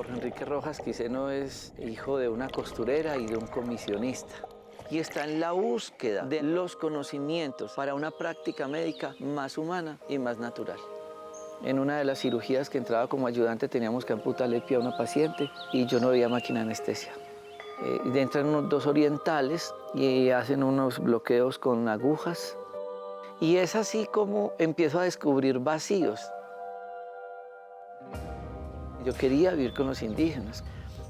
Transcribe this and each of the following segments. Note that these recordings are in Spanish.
Jorge Enrique Rojas Quiseno es hijo de una costurera y de un comisionista. Y está en la búsqueda de los conocimientos para una práctica médica más humana y más natural. En una de las cirugías que entraba como ayudante teníamos que amputarle el pie a una paciente y yo no veía máquina de anestesia. Entran unos dos orientales y hacen unos bloqueos con agujas. Y es así como empiezo a descubrir vacíos. Yo quería vivir con los indígenas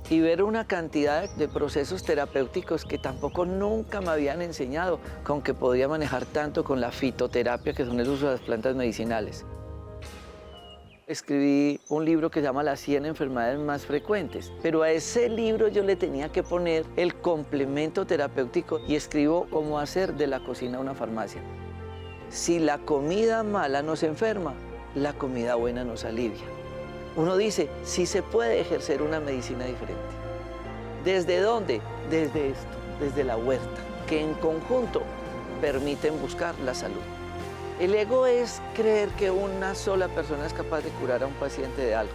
y ver una cantidad de procesos terapéuticos que tampoco nunca me habían enseñado, con que podía manejar tanto con la fitoterapia, que son el uso de las plantas medicinales. Escribí un libro que se llama Las 100 enfermedades más frecuentes, pero a ese libro yo le tenía que poner el complemento terapéutico y escribo cómo hacer de la cocina una farmacia. Si la comida mala nos enferma, la comida buena nos alivia. Uno dice, sí se puede ejercer una medicina diferente. ¿Desde dónde? Desde esto, desde la huerta, que en conjunto permiten buscar la salud. El ego es creer que una sola persona es capaz de curar a un paciente de algo.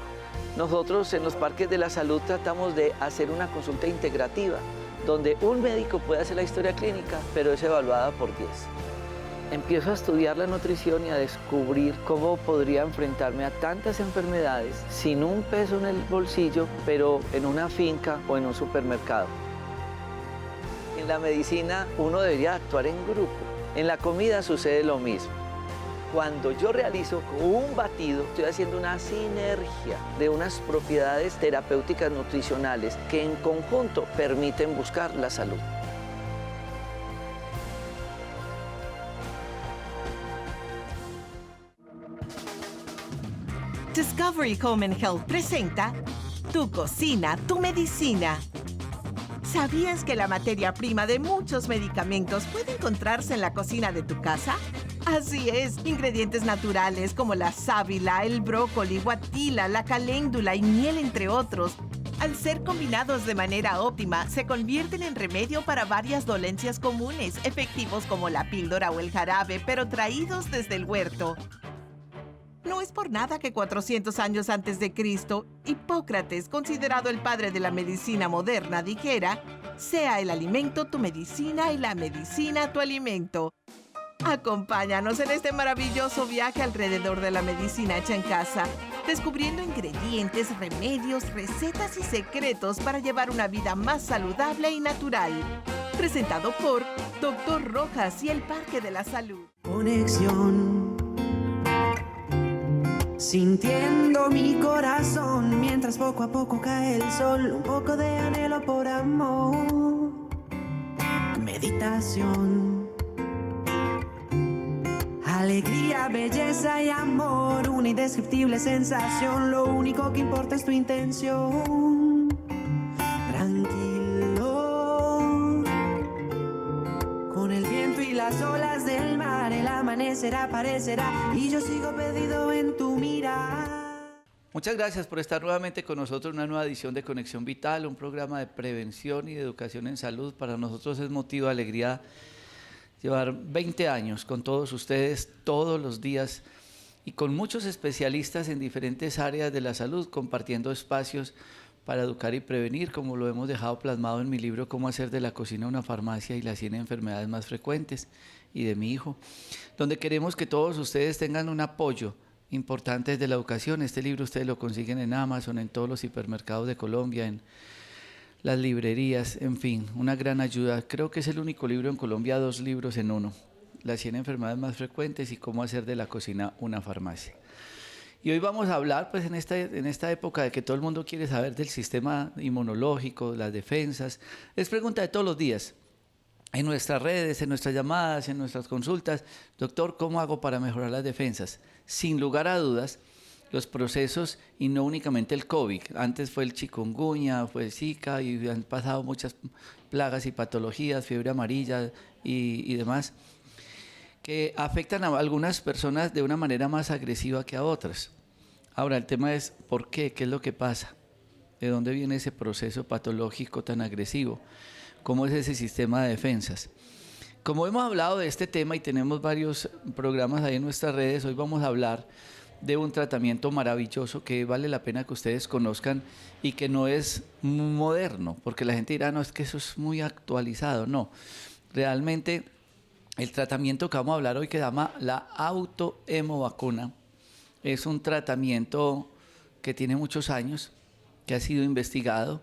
Nosotros en los parques de la salud tratamos de hacer una consulta integrativa, donde un médico puede hacer la historia clínica, pero es evaluada por 10. Empiezo a estudiar la nutrición y a descubrir cómo podría enfrentarme a tantas enfermedades sin un peso en el bolsillo, pero en una finca o en un supermercado. En la medicina uno debería actuar en grupo. En la comida sucede lo mismo. Cuando yo realizo un batido, estoy haciendo una sinergia de unas propiedades terapéuticas nutricionales que en conjunto permiten buscar la salud. Discovery Home and Health presenta Tu cocina, tu medicina. ¿Sabías que la materia prima de muchos medicamentos puede encontrarse en la cocina de tu casa? Así es, ingredientes naturales como la sábila, el brócoli, guatila, la caléndula y miel, entre otros, al ser combinados de manera óptima, se convierten en remedio para varias dolencias comunes, efectivos como la píldora o el jarabe, pero traídos desde el huerto. No es por nada que 400 años antes de Cristo, Hipócrates, considerado el padre de la medicina moderna, dijera: sea el alimento tu medicina y la medicina tu alimento. Acompáñanos en este maravilloso viaje alrededor de la medicina hecha en casa, descubriendo ingredientes, remedios, recetas y secretos para llevar una vida más saludable y natural. Presentado por Dr. Rojas y el Parque de la Salud. Conexión. Sintiendo mi corazón mientras poco a poco cae el sol, un poco de anhelo por amor. Meditación. Alegría, belleza y amor, una indescriptible sensación, lo único que importa es tu intención. Tranquilo, con el viento y las olas del mar, el amanecer aparecerá y yo sigo perdido en tu mirada. Muchas gracias por estar nuevamente con nosotros en una nueva edición de Conexión Vital, un programa de prevención y de educación en salud. Para nosotros es motivo de alegría llevar 20 años con todos ustedes todos los días y con muchos especialistas en diferentes áreas de la salud, compartiendo espacios para educar y prevenir, como lo hemos dejado plasmado en mi libro Cómo hacer de la cocina una farmacia y las 100 enfermedades más frecuentes, y de mi hijo, donde queremos que todos ustedes tengan un apoyo importante desde la educación. Este libro ustedes lo consiguen en Amazon, en todos los hipermercados de Colombia, en las librerías, en fin, una gran ayuda. Creo que es el único libro en Colombia, 2 libros en uno: las 100 enfermedades más frecuentes y cómo hacer de la cocina una farmacia. Y hoy vamos a hablar, pues en esta época de que todo el mundo quiere saber del sistema inmunológico, las defensas. Es pregunta de todos los días, en nuestras redes, en nuestras llamadas, en nuestras consultas: doctor, ¿cómo hago para mejorar las defensas? Sin lugar a dudas, los procesos, y no únicamente el COVID, antes fue el chikungunya, fue el Zika, y han pasado muchas plagas y patologías, fiebre amarilla y demás, que afectan a algunas personas de una manera más agresiva que a otras. Ahora, el tema es ¿por qué? ¿Qué es lo que pasa? ¿De dónde viene ese proceso patológico tan agresivo? ¿Cómo es ese sistema de defensas? Como hemos hablado de este tema y tenemos varios programas ahí en nuestras redes, hoy vamos a hablar de un tratamiento maravilloso que vale la pena que ustedes conozcan y que no es moderno, porque la gente dirá, no, es que eso es muy actualizado. No, realmente el tratamiento que vamos a hablar hoy, que se llama la autohemovacuna, es un tratamiento que tiene muchos años, que ha sido investigado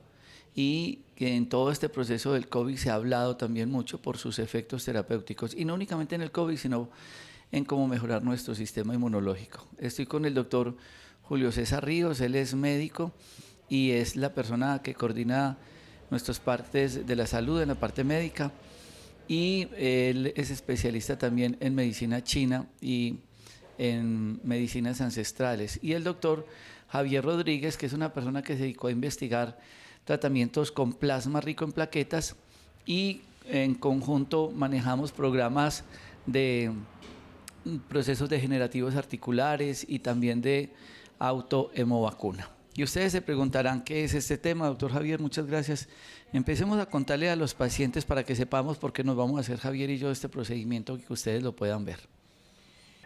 y que en todo este proceso del COVID se ha hablado también mucho por sus efectos terapéuticos, y no únicamente en el COVID, sino en cómo mejorar nuestro sistema inmunológico. Estoy con el doctor Julio César Ríos, él es médico y es la persona que coordina nuestras partes de la salud en la parte médica, y él es especialista también en medicina china y en medicinas ancestrales. Y el doctor Javier Rodríguez, que es una persona que se dedicó a investigar tratamientos con plasma rico en plaquetas, y en conjunto manejamos programas de procesos degenerativos articulares y también de autohemovacuna. Y ustedes se preguntarán qué es este tema, doctor Javier. Muchas gracias. Empecemos a contarle a los pacientes para que sepamos por qué nos vamos a hacer Javier y yo este procedimiento, que ustedes lo puedan ver.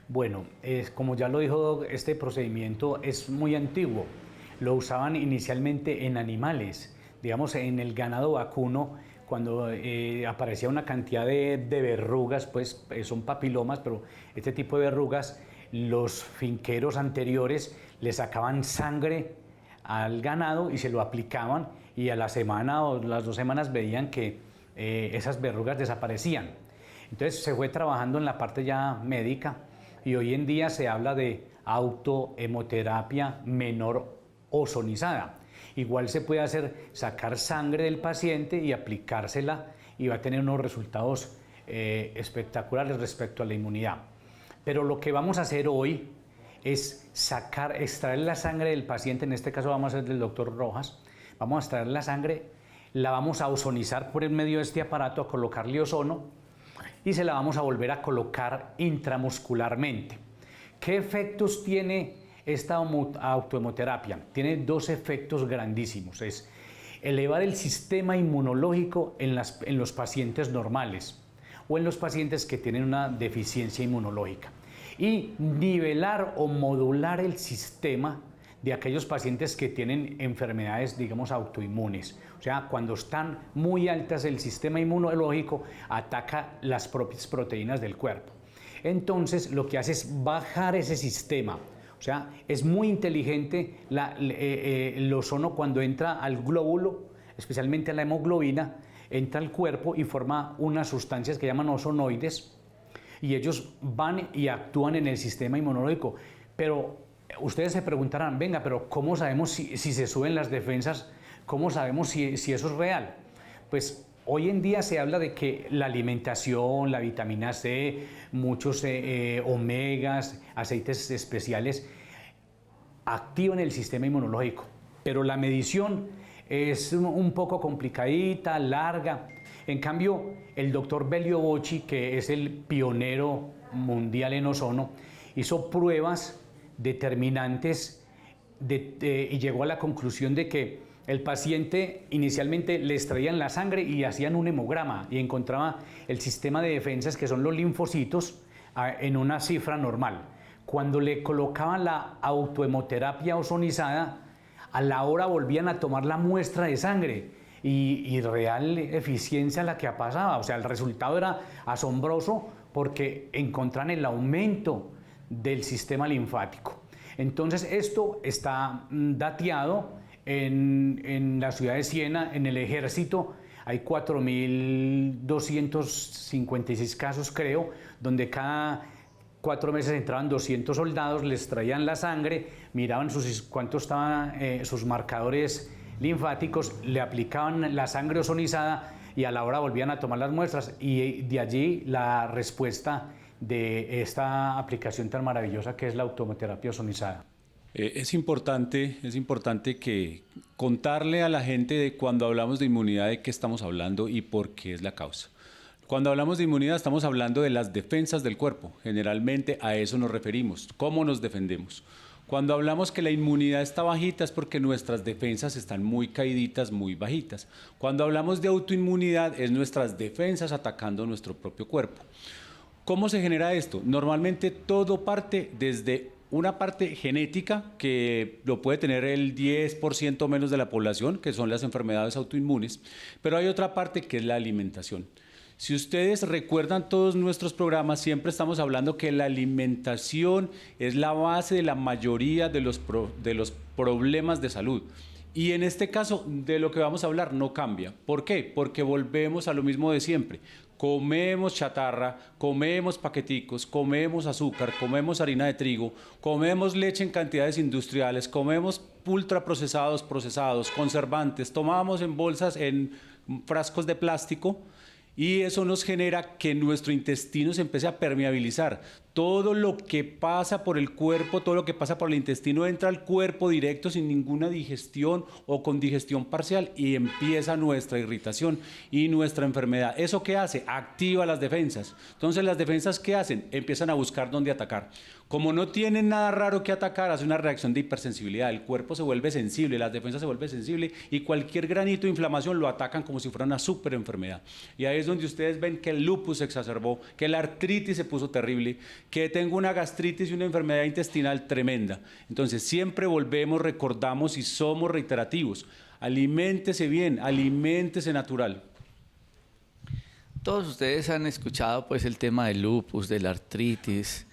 Bueno, como ya lo dijo, este procedimiento es muy antiguo. Lo usaban inicialmente en animales, digamos en el ganado vacuno. Cuando aparecía una cantidad de verrugas, pues son papilomas, pero este tipo de verrugas, los finqueros anteriores le sacaban sangre al ganado y se lo aplicaban, y a la semana o las 2 semanas veían que esas verrugas desaparecían. Entonces se fue trabajando en la parte ya médica, y hoy en día se habla de autohemoterapia menor ozonizada. Igual se puede hacer, sacar sangre del paciente y aplicársela, y va a tener unos resultados espectaculares respecto a la inmunidad. Pero lo que vamos a hacer hoy es extraer la sangre del paciente. En este caso vamos a hacer del doctor Rojas. Vamos a extraer la sangre, la vamos a ozonizar por el medio de este aparato, a colocarle ozono, y se la vamos a volver a colocar intramuscularmente. ¿Qué efectos tiene esta autohemoterapia? Tiene 2 efectos grandísimos. Es elevar el sistema inmunológico en los pacientes normales o en los pacientes que tienen una deficiencia inmunológica, y nivelar o modular el sistema de aquellos pacientes que tienen enfermedades, digamos, autoinmunes. O sea, cuando están muy altas, el sistema inmunológico ataca las propias proteínas del cuerpo. Entonces, lo que hace es bajar ese sistema. O sea, es muy inteligente el ozono cuando entra al glóbulo, especialmente a la hemoglobina, entra al cuerpo y forma unas sustancias que llaman ozonoides, y ellos van y actúan en el sistema inmunológico. Pero ustedes se preguntarán, venga, pero ¿cómo sabemos si se suben las defensas? ¿Cómo sabemos si eso es real? Pues hoy en día se habla de que la alimentación, la vitamina C, muchos omegas, aceites especiales, activan el sistema inmunológico. Pero la medición es un poco complicadita, larga. En cambio, el doctor Belio Bocci, que es el pionero mundial en ozono, hizo pruebas determinantes y llegó a la conclusión de que el paciente inicialmente le extraían la sangre y hacían un hemograma y encontraba el sistema de defensas, que son los linfocitos, en una cifra normal. Cuando le colocaban la autohemoterapia ozonizada, a la hora volvían a tomar la muestra de sangre y real eficiencia la que pasaba. O sea, el resultado era asombroso porque encontraban el aumento del sistema linfático. Entonces esto está dateado en la ciudad de Siena, en el ejército. Hay 4.256 casos, creo, donde cada 4 meses entraban 200 soldados, les traían la sangre, miraban cuánto estaban sus marcadores linfáticos, le aplicaban la sangre ozonizada y a la hora volvían a tomar las muestras, y de allí la respuesta de esta aplicación tan maravillosa que es la autohemoterapia ozonizada. Es importante que contarle a la gente de cuando hablamos de inmunidad de qué estamos hablando y por qué es la causa. Cuando hablamos de inmunidad estamos hablando de las defensas del cuerpo. Generalmente a eso nos referimos. ¿Cómo nos defendemos? Cuando hablamos que la inmunidad está bajita es porque nuestras defensas están muy caíditas, muy bajitas. Cuando hablamos de autoinmunidad es nuestras defensas atacando nuestro propio cuerpo. ¿Cómo se genera esto? Normalmente todo parte desde una parte genética que lo puede tener el 10% menos de la población, que son las enfermedades autoinmunes, pero hay otra parte que es la alimentación. Si ustedes recuerdan todos nuestros programas, siempre estamos hablando que la alimentación es la base de la mayoría de los problemas de salud. Y en este caso, de lo que vamos a hablar no cambia. ¿Por qué? Porque volvemos a lo mismo de siempre. Comemos chatarra, comemos paqueticos, comemos azúcar, comemos harina de trigo, comemos leche en cantidades industriales, comemos ultraprocesados, procesados, conservantes, tomamos en bolsas, en frascos de plástico, y eso nos genera que nuestro intestino se empiece a permeabilizar. Todo lo que pasa por el cuerpo, todo lo que pasa por el intestino entra al cuerpo directo sin ninguna digestión o con digestión parcial y empieza nuestra irritación y nuestra enfermedad. ¿Eso qué hace? Activa las defensas. Entonces, ¿las defensas qué hacen? Empiezan a buscar dónde atacar. Como no tienen nada raro que atacar, hace una reacción de hipersensibilidad. El cuerpo se vuelve sensible, las defensas se vuelven sensibles y cualquier granito de inflamación lo atacan como si fuera una súper enfermedad. Y ahí es donde ustedes ven que el lupus se exacerbó, que la artritis se puso terrible, que tengo una gastritis y una enfermedad intestinal tremenda. Entonces siempre volvemos, recordamos y somos reiterativos. Aliméntese bien, aliméntese natural. Todos ustedes han escuchado pues el tema del lupus, de la artritis,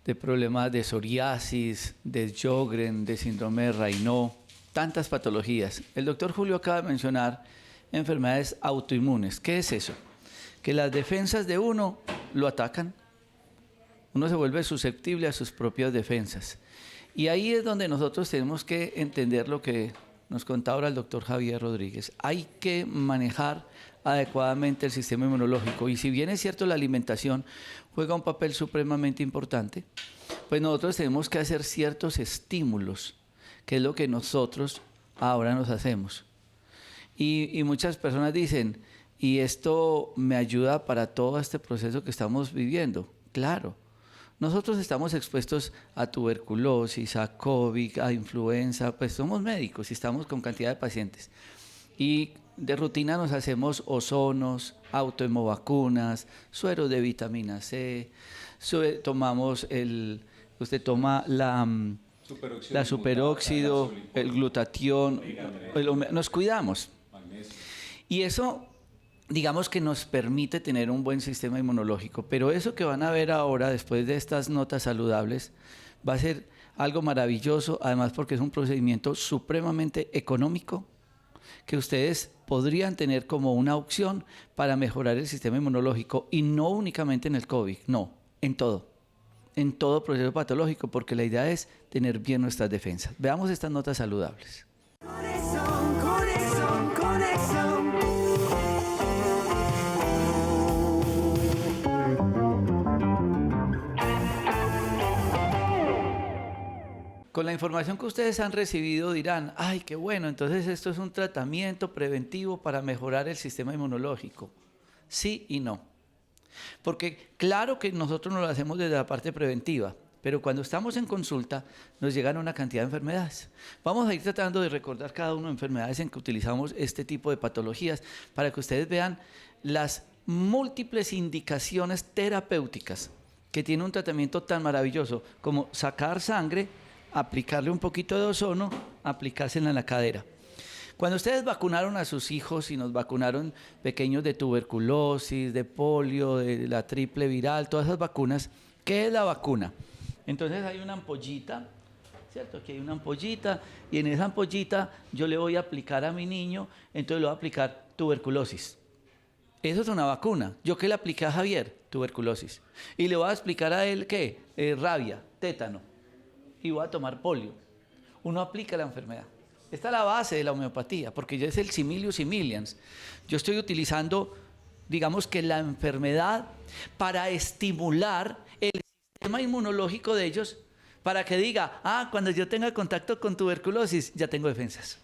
de problemas de psoriasis, de Sjögren, de síndrome de Raynaud, tantas patologías. El doctor Julio acaba de mencionar enfermedades autoinmunes. ¿Qué es eso? Que las defensas de uno lo atacan. Uno se vuelve susceptible a sus propias defensas. Y ahí es donde nosotros tenemos que entender lo que nos contaba ahora el doctor Javier Rodríguez. Hay que manejar adecuadamente el sistema inmunológico. Y si bien es cierto la alimentación juega un papel supremamente importante, pues nosotros tenemos que hacer ciertos estímulos, que es lo que nosotros ahora nos hacemos. Y muchas personas dicen, ¿y esto me ayuda para todo este proceso que estamos viviendo? Claro. Nosotros estamos expuestos a tuberculosis, a COVID, a influenza, pues somos médicos y estamos con cantidad de pacientes. Y de rutina nos hacemos ozonos, autohemovacunas, sueros de vitamina C, tomamos usted toma la superóxido, el glutatión, nos cuidamos. Y eso, digamos que nos permite tener un buen sistema inmunológico, pero eso que van a ver ahora, después de estas notas saludables, va a ser algo maravilloso, además porque es un procedimiento supremamente económico, que ustedes podrían tener como una opción para mejorar el sistema inmunológico, y no únicamente en el COVID, no, en todo proceso patológico, porque la idea es tener bien nuestras defensas. Veamos estas notas saludables. Con la información que ustedes han recibido dirán, ay, qué bueno, entonces esto es un tratamiento preventivo para mejorar el sistema inmunológico. Sí y no. Porque claro que nosotros no lo hacemos desde la parte preventiva, pero cuando estamos en consulta nos llegan una cantidad de enfermedades. Vamos a ir tratando de recordar cada una de las enfermedades en que utilizamos este tipo de patologías para que ustedes vean las múltiples indicaciones terapéuticas que tiene un tratamiento tan maravilloso como sacar sangre, aplicarle un poquito de ozono, aplicársela en la cadera. Cuando ustedes vacunaron a sus hijos y nos vacunaron pequeños de tuberculosis, de polio, de la triple viral, todas esas vacunas, ¿qué es la vacuna? Entonces hay una ampollita, ¿cierto? Aquí hay una ampollita y en esa ampollita yo le voy a aplicar a mi niño, entonces le voy a aplicar tuberculosis. Eso es una vacuna. ¿Yo qué le apliqué a Javier? Tuberculosis. Y le voy a explicar a él, ¿qué? Rabia, tétano. Y voy a tomar polio. Uno aplica la enfermedad. Esta es la base de la homeopatía, porque ya es el similius similians. Yo estoy utilizando, digamos que la enfermedad para estimular el sistema inmunológico de ellos, para que diga, cuando yo tenga contacto con tuberculosis, ya tengo defensas.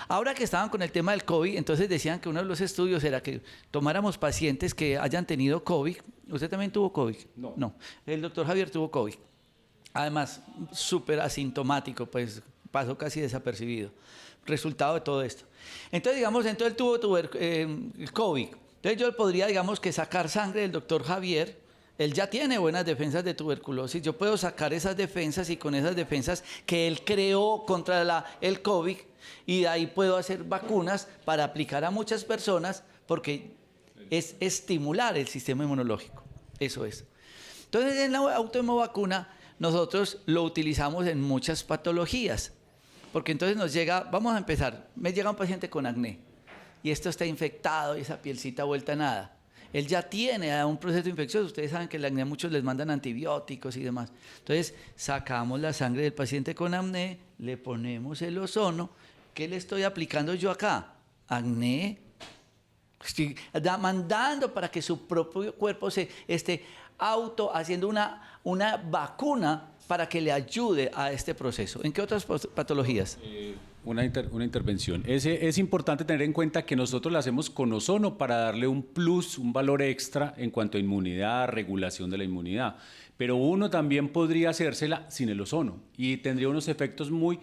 Ahora que estaban con el tema del COVID, entonces decían que uno de los estudios era que tomáramos pacientes que hayan tenido COVID. ¿Usted también tuvo COVID? No. El doctor Javier tuvo COVID. Además, súper asintomático, pues pasó casi desapercibido. Resultado de todo esto. Entonces, digamos, él tuvo COVID. Entonces yo podría, digamos, que sacar sangre del doctor Javier Él ya tiene buenas defensas de tuberculosis. Yo puedo sacar esas defensas y con esas defensas que él creó contra el COVID, y de ahí puedo hacer vacunas para aplicar a muchas personas, porque es estimular el sistema inmunológico. Eso es. Entonces, en la autohemovacuna nosotros lo utilizamos en muchas patologías, porque entonces nos llega, vamos a empezar, me llega un paciente con acné y esto está infectado y esa pielcita vuelta a nada. Él ya tiene un proceso infeccioso. Ustedes saben que el acné a muchos les mandan antibióticos y demás. Entonces, sacamos la sangre del paciente con acné, le ponemos el ozono. ¿Qué le estoy aplicando yo acá? Acné. Estoy mandando para que su propio cuerpo se esté haciendo una vacuna para que le ayude a este proceso. ¿En qué otras patologías? Una intervención. Es importante tener en cuenta que nosotros la hacemos con ozono para darle un plus, un valor extra en cuanto a inmunidad, regulación de la inmunidad. Pero uno también podría hacérsela sin el ozono y tendría unos efectos muy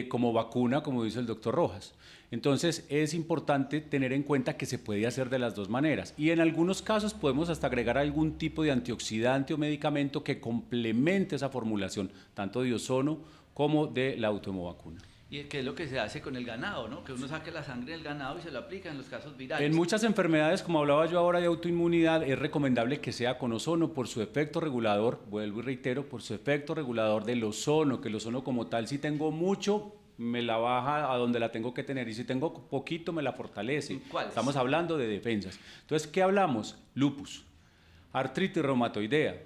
como vacuna, como dice el doctor Rojas. Entonces es importante tener en cuenta que se puede hacer de las dos maneras, y en algunos casos podemos hasta agregar algún tipo de antioxidante o medicamento que complemente esa formulación, tanto de ozono como de la autohemovacuna. ¿Y qué es lo que se hace con el ganado, no? Que uno saque la sangre del ganado y se lo aplica en los casos virales. En muchas enfermedades, como hablaba yo ahora de autoinmunidad, es recomendable que sea con ozono por su efecto regulador, vuelvo y reitero, por su efecto regulador del ozono, que el ozono como tal, si tengo mucho, me la baja a donde la tengo que tener, y si tengo poquito, me la fortalece. ¿Cuáles? Estamos hablando de defensas. Entonces, ¿qué hablamos? Lupus, artritis reumatoidea.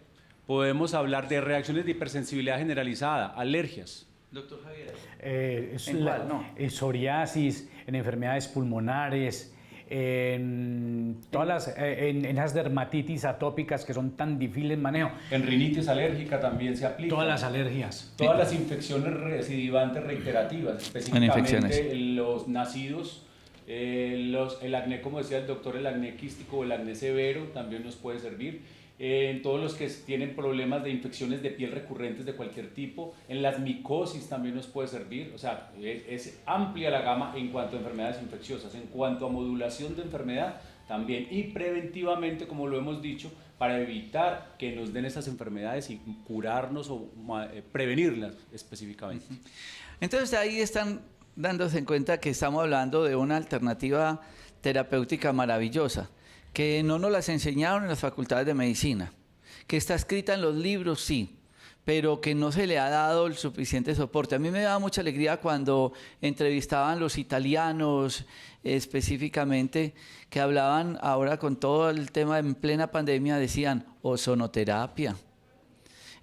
Podemos hablar de reacciones de hipersensibilidad generalizada, alergias. Doctor Javier. ¿En cuál? No. En psoriasis, en enfermedades pulmonares, en las dermatitis atópicas que son tan difíciles de manejo. En rinitis alérgica también se aplica. Todas las alergias. Todas las infecciones recidivantes reiterativas, específicamente los nacidos, el acné, como decía el doctor, el acné quístico o el acné severo también nos puede servir. En todos los que tienen problemas de infecciones de piel recurrentes de cualquier tipo, en las micosis también nos puede servir. O sea, es amplia la gama en cuanto a enfermedades infecciosas. En cuanto a modulación de enfermedad también, y preventivamente, como lo hemos dicho, para evitar que nos den esas enfermedades y curarnos o prevenirlas específicamente. Entonces ahí están dándose en cuenta que estamos hablando de una alternativa terapéutica maravillosa, que no nos las enseñaron en las facultades de medicina, que está escrita en los libros, sí, pero que no se le ha dado el suficiente soporte. A mí me daba mucha alegría cuando entrevistaban los italianos específicamente, que hablaban ahora con todo el tema en plena pandemia, decían ozonoterapia.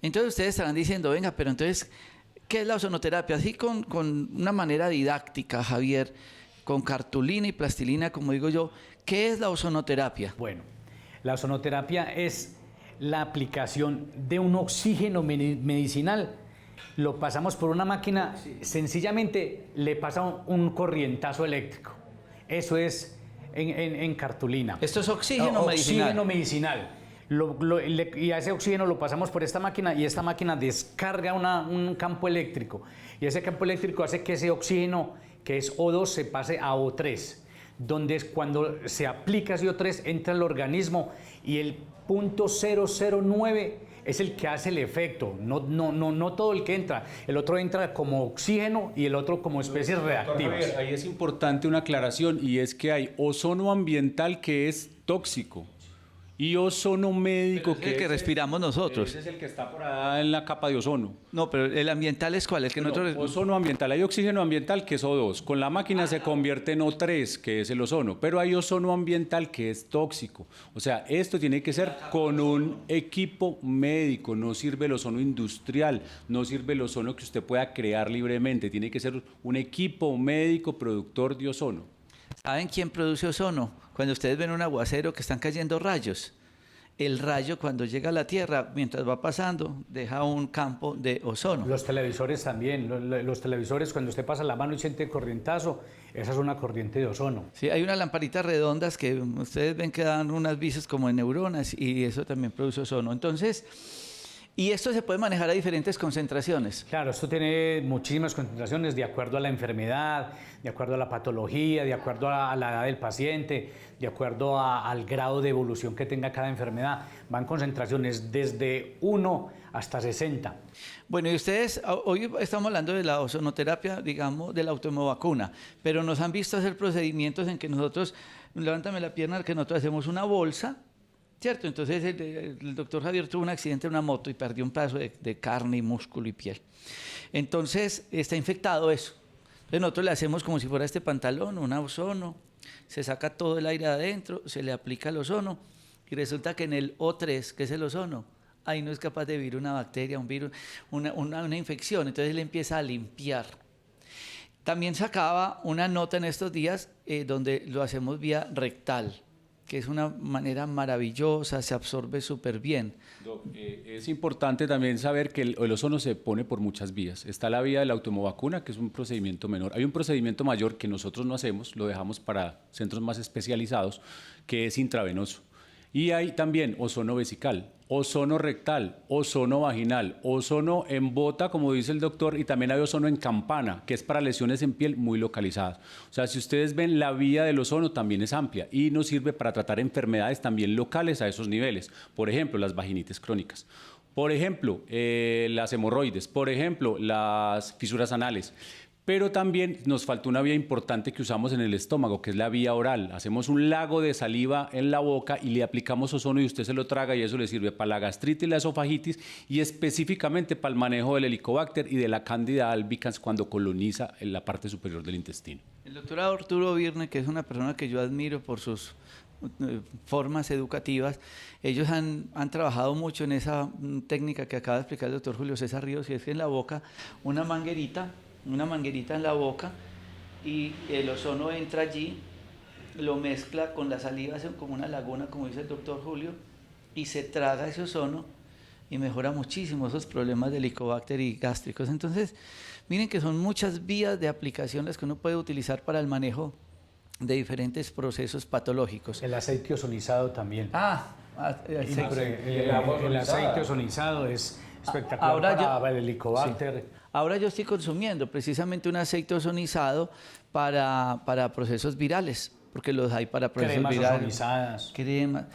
Entonces ustedes estarán diciendo, venga, pero entonces, ¿qué es la ozonoterapia? Así con una manera didáctica, Javier, con cartulina y plastilina, como digo yo, ¿qué es la ozonoterapia? Bueno, la ozonoterapia es la aplicación de un oxígeno medicinal. Lo pasamos por una máquina, sencillamente le pasa un corrientazo eléctrico. Eso es en cartulina. Esto es oxígeno medicinal. Oxígeno medicinal. Y a ese oxígeno lo pasamos por esta máquina, y esta máquina descarga un campo eléctrico. Y ese campo eléctrico hace que ese oxígeno, que es O2, se pase a O3. Donde es cuando se aplica ese O3, entra al organismo, y el .009 es el que hace el efecto, no todo el que entra. El otro entra como oxígeno y el otro como especies reactivas. Javier, ahí es importante una aclaración, y es que hay ozono ambiental, que es tóxico, y ozono médico, que es el que respiramos nosotros. Ese es el que está por allá en la capa de ozono. No, pero el ambiental es ¿cuál? El que nosotros... Ozono ambiental. Hay oxígeno ambiental, que es O2. Con la máquina se convierte en O3, que es el ozono. Pero hay ozono ambiental, que es tóxico. O sea, esto tiene que ser con un equipo médico. No sirve el ozono industrial, no sirve el ozono que usted pueda crear libremente. Tiene que ser un equipo médico productor de ozono. ¿Saben quién produce ozono? Cuando ustedes ven un aguacero que están cayendo rayos, el rayo cuando llega a la Tierra, mientras va pasando, deja un campo de ozono. Los televisores también, los televisores, cuando usted pasa la mano y siente el corrientazo, esa es una corriente de ozono. Sí, hay unas lamparitas redondas que ustedes ven que dan unas visas como de neuronas, y eso también produce ozono. Entonces, Y esto se puede manejar a diferentes concentraciones. Claro, esto tiene muchísimas concentraciones de acuerdo a la enfermedad, de acuerdo a la patología, de acuerdo a la edad del paciente, de acuerdo al grado de evolución que tenga cada enfermedad. Van concentraciones desde 1 hasta 60. Bueno, y ustedes, hoy estamos hablando de la ozonoterapia, digamos, de la autovacuna, pero nos han visto hacer procedimientos en que nosotros, levántame la pierna, que nosotros hacemos una bolsa, ¿cierto? Entonces el doctor Javier tuvo un accidente en una moto y perdió un pedazo de carne y músculo y piel. Entonces está infectado eso. Entonces nosotros le hacemos como si fuera este pantalón, un ozono, se saca todo el aire adentro, se le aplica el ozono y resulta que en el O3, que es el ozono, ahí no es capaz de vivir una bacteria, un virus, una infección. Entonces él empieza a limpiar. También sacaba una nota en estos días donde lo hacemos vía rectal, que es una manera maravillosa, se absorbe súper bien. Doc, es importante también saber que el ozono se pone por muchas vías. Está la vía de la autovacuna, que es un procedimiento menor. Hay un procedimiento mayor que nosotros no hacemos, lo dejamos para centros más especializados, que es intravenoso. Y hay también ozono vesical, ozono rectal, ozono vaginal, ozono en bota, como dice el doctor, y también hay ozono en campana, que es para lesiones en piel muy localizadas. O sea, si ustedes ven, la vía del ozono también es amplia y nos sirve para tratar enfermedades también locales a esos niveles. Por ejemplo, las vaginitis crónicas. Por ejemplo, las hemorroides. Por ejemplo, las fisuras anales. Pero también nos falta una vía importante que usamos en el estómago, que es la vía oral. Hacemos un lago de saliva en la boca y le aplicamos ozono y usted se lo traga y eso le sirve para la gastritis y la esofagitis y específicamente para el manejo del Helicobacter y de la Candida albicans cuando coloniza en la parte superior del intestino. El doctor Arturo Birne, que es una persona que yo admiro por sus formas educativas, ellos han trabajado mucho en esa técnica que acaba de explicar el doctor Julio César Ríos, y es que en la boca una manguerita en la boca y el ozono entra allí, lo mezcla con la saliva, hace como una laguna, como dice el doctor Julio, y se traga ese ozono y mejora muchísimo esos problemas de Helicobacter y gástricos. Entonces, miren que son muchas vías de aplicación las que uno puede utilizar para el manejo de diferentes procesos patológicos. El aceite ozonizado también. El el aceite ozonizado es espectacular para el Helicobacter. Sí. Ahora yo estoy consumiendo precisamente un aceite ozonizado para procesos virales, porque los hay para procesos cremas virales. Ozonizadas. Cremas.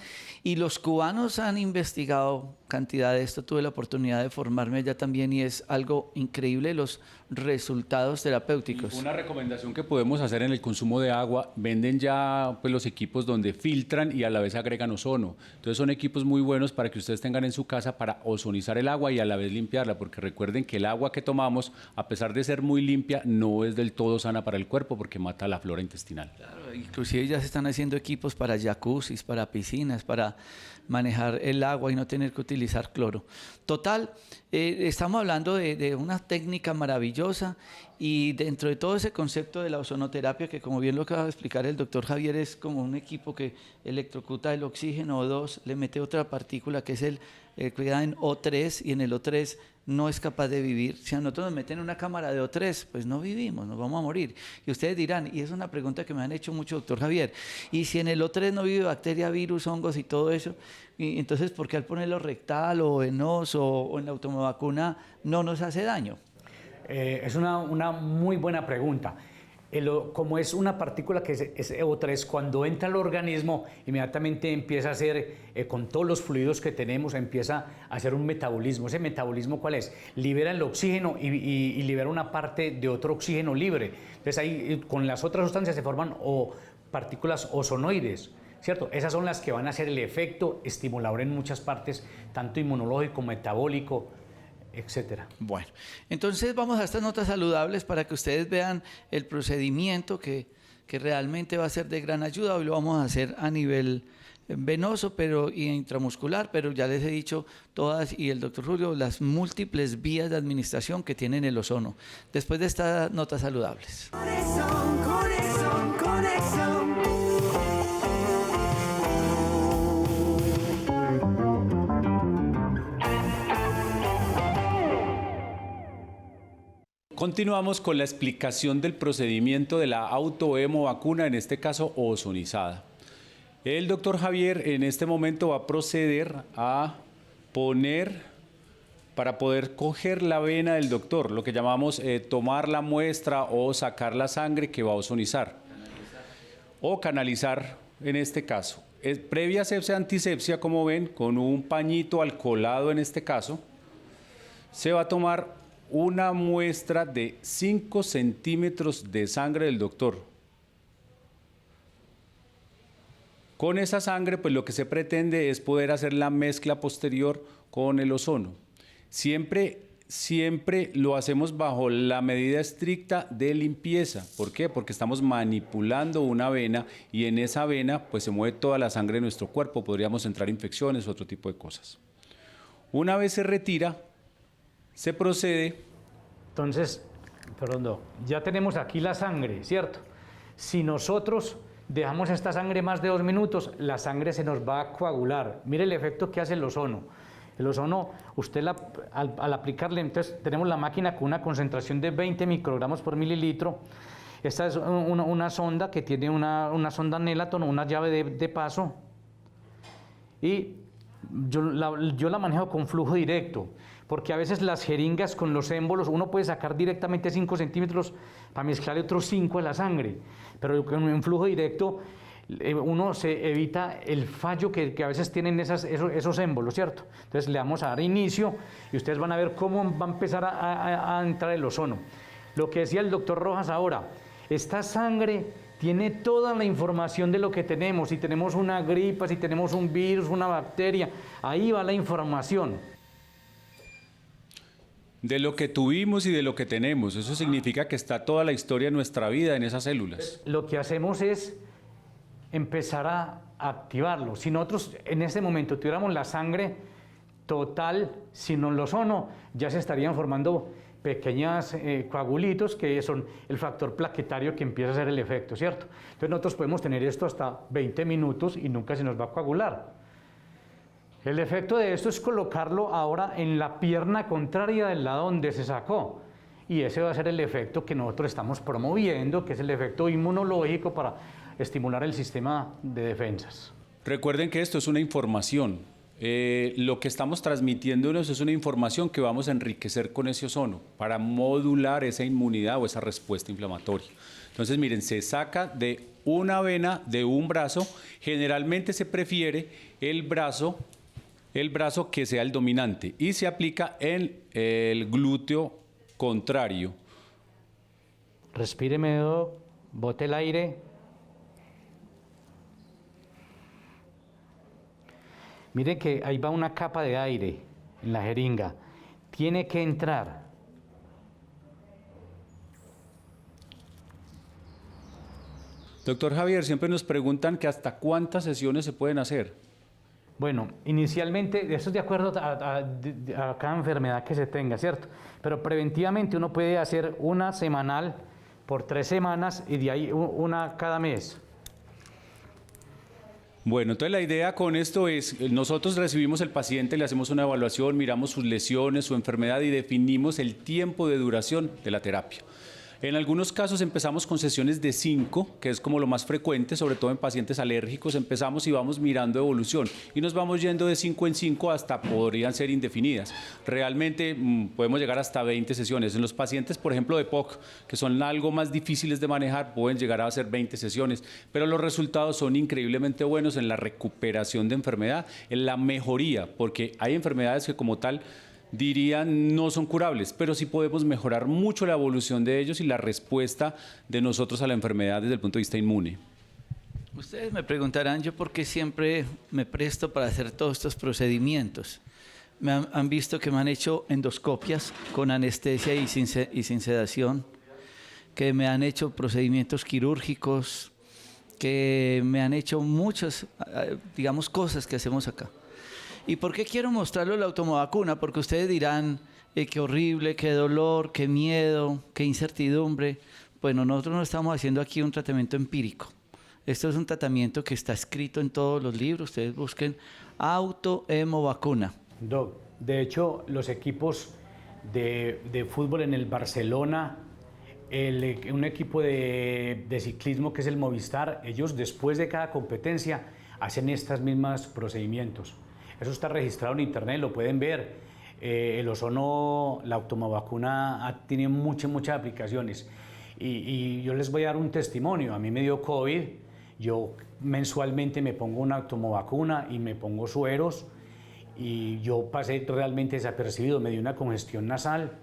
Y los cubanos han investigado cantidad de esto. Tuve la oportunidad de formarme allá también y es algo increíble los resultados terapéuticos. Y una recomendación que podemos hacer en el consumo de agua, venden ya pues, los equipos donde filtran y a la vez agregan ozono. Entonces son equipos muy buenos para que ustedes tengan en su casa para ozonizar el agua y a la vez limpiarla, porque recuerden que el agua que tomamos, a pesar de ser muy limpia, no es del todo sana para el cuerpo porque mata la flora intestinal. Claro, inclusive ya se están haciendo equipos para jacuzzis, para piscinas, para manejar el agua y no tener que utilizar cloro. Total, estamos hablando de una técnica maravillosa y dentro de todo ese concepto de la ozonoterapia, que como bien lo acaba de explicar el doctor Javier, es como un equipo que electrocuta el oxígeno O2, le mete otra partícula que es el cuidado en O3 y en el O3 no es capaz de vivir. Si a nosotros nos meten en una cámara de O3, pues no vivimos, nos vamos a morir. Y ustedes dirán, y es una pregunta que me han hecho mucho, doctor Javier, y si en el O3 no vive bacteria, virus, hongos y todo eso, y entonces ¿por qué al ponerlo rectal o venoso o en la autovacuna no nos hace daño? Es una muy buena pregunta. Como es una partícula que es O3, cuando entra al organismo, inmediatamente empieza a hacer, con todos los fluidos que tenemos, empieza a hacer un metabolismo. ¿Ese metabolismo cuál es? Libera el oxígeno y libera una parte de otro oxígeno libre. Entonces ahí con las otras sustancias se forman partículas ozonoides, ¿cierto? Esas son las que van a hacer el efecto estimulador en muchas partes, tanto inmunológico, metabólico, etcétera. Bueno, entonces vamos a estas notas saludables para que ustedes vean el procedimiento que realmente va a ser de gran ayuda. Hoy lo vamos a hacer a nivel venoso y intramuscular, pero ya les he dicho todas, y el doctor Julio, las múltiples vías de administración que tienen el ozono. Después de estas notas saludables. Conexión, conexión, conexión. Continuamos con la explicación del procedimiento de la autohemovacuna, en este caso ozonizada. El doctor Javier en este momento va a proceder a poner para poder coger la vena del doctor, lo que llamamos tomar la muestra o sacar la sangre que va a ozonizar. O canalizar en este caso. Previa asepsia, antisepsia, como ven, con un pañito alcoholado en este caso, se va a tomar una muestra de 5 centímetros de sangre del doctor. Con esa sangre, pues lo que se pretende es poder hacer la mezcla posterior con el ozono. Siempre lo hacemos bajo la medida estricta de limpieza. ¿Por qué? Porque estamos manipulando una vena y en esa vena pues se mueve toda la sangre de nuestro cuerpo. Podríamos entrar infecciones, otro tipo de cosas. Una vez se retira, se procede. Entonces, perdón, Doc, ya tenemos aquí la sangre, ¿cierto? Si nosotros dejamos esta sangre más de 2 minutos, la sangre se nos va a coagular. Mire el efecto que hace el ozono. El ozono, usted al aplicarle, entonces tenemos la máquina con una concentración de 20 microgramos por mililitro. Esta es una sonda que tiene una sonda Nelaton, una llave de paso. Y yo la manejo con flujo directo, porque a veces las jeringas con los émbolos, uno puede sacar directamente 5 centímetros para mezclarle otros 5 a la sangre, pero en flujo directo uno se evita el fallo que a veces tienen esos émbolos, ¿cierto? Entonces le vamos a dar inicio y ustedes van a ver cómo va a empezar a entrar el ozono. Lo que decía el doctor Rojas ahora, esta sangre tiene toda la información de lo que tenemos, si tenemos una gripa, si tenemos un virus, una bacteria, ahí va la información. De lo que tuvimos y de lo que tenemos, eso significa que está toda la historia de nuestra vida en esas células. Lo que hacemos es empezar a activarlo. Si nosotros en este momento tuviéramos la sangre total sin el ozono, ya se estarían formando pequeños coagulitos que son el factor plaquetario que empieza a hacer el efecto, ¿cierto? Entonces nosotros podemos tener esto hasta 20 minutos y nunca se nos va a coagular. El efecto de esto es colocarlo ahora en la pierna contraria del lado donde se sacó. Y ese va a ser el efecto que nosotros estamos promoviendo, que es el efecto inmunológico para estimular el sistema de defensas. Recuerden que esto es una información. Lo que estamos transmitiéndonos es una información que vamos a enriquecer con ese ozono para modular esa inmunidad o esa respuesta inflamatoria. Entonces, miren, se saca de una vena de un brazo. Generalmente se prefiere el brazo que sea el dominante y se aplica en el glúteo contrario. Respíreme, bote el aire. Mire que ahí va una capa de aire en la jeringa. Tiene que entrar. Doctor Javier, siempre nos preguntan que hasta cuántas sesiones se pueden hacer. Bueno, inicialmente, eso es de acuerdo a cada enfermedad que se tenga, ¿cierto? Pero preventivamente uno puede hacer una semanal por 3 semanas y de ahí una cada mes. Bueno, entonces la idea con esto es, nosotros recibimos al paciente, le hacemos una evaluación, miramos sus lesiones, su enfermedad y definimos el tiempo de duración de la terapia. En algunos casos empezamos con sesiones de 5, que es como lo más frecuente, sobre todo en pacientes alérgicos. Empezamos y vamos mirando evolución y nos vamos yendo de 5 en 5 hasta podrían ser indefinidas. Realmente podemos llegar hasta 20 sesiones. En los pacientes, por ejemplo, de POC, que son algo más difíciles de manejar, pueden llegar a ser 20 sesiones, pero los resultados son increíblemente buenos en la recuperación de enfermedad, en la mejoría, porque hay enfermedades que como tal dirían no son curables, pero sí podemos mejorar mucho la evolución de ellos y la respuesta de nosotros a la enfermedad desde el punto de vista inmune. Ustedes me preguntarán yo por qué siempre me presto para hacer todos estos procedimientos. Han visto que me han hecho endoscopias con anestesia y sin sedación, que me han hecho procedimientos quirúrgicos, que me han hecho muchas, digamos, cosas que hacemos acá. ¿Y por qué quiero mostrarlo la autovacuna? Porque ustedes dirán, qué horrible, qué dolor, qué miedo, qué incertidumbre. Bueno, nosotros no estamos haciendo aquí un tratamiento empírico. Esto es un tratamiento que está escrito en todos los libros. Ustedes busquen autohemovacuna. Doc, de hecho, los equipos de fútbol en el Barcelona, un equipo de ciclismo que es el Movistar, ellos después de cada competencia hacen estos mismos procedimientos. Eso está registrado en internet, lo pueden ver. El ozono, la automavacuna tiene muchas aplicaciones. Y yo les voy a dar un testimonio. A mí me dio COVID, yo mensualmente me pongo una automavacuna y me pongo sueros, y yo pasé realmente desapercibido, me dio una congestión nasal.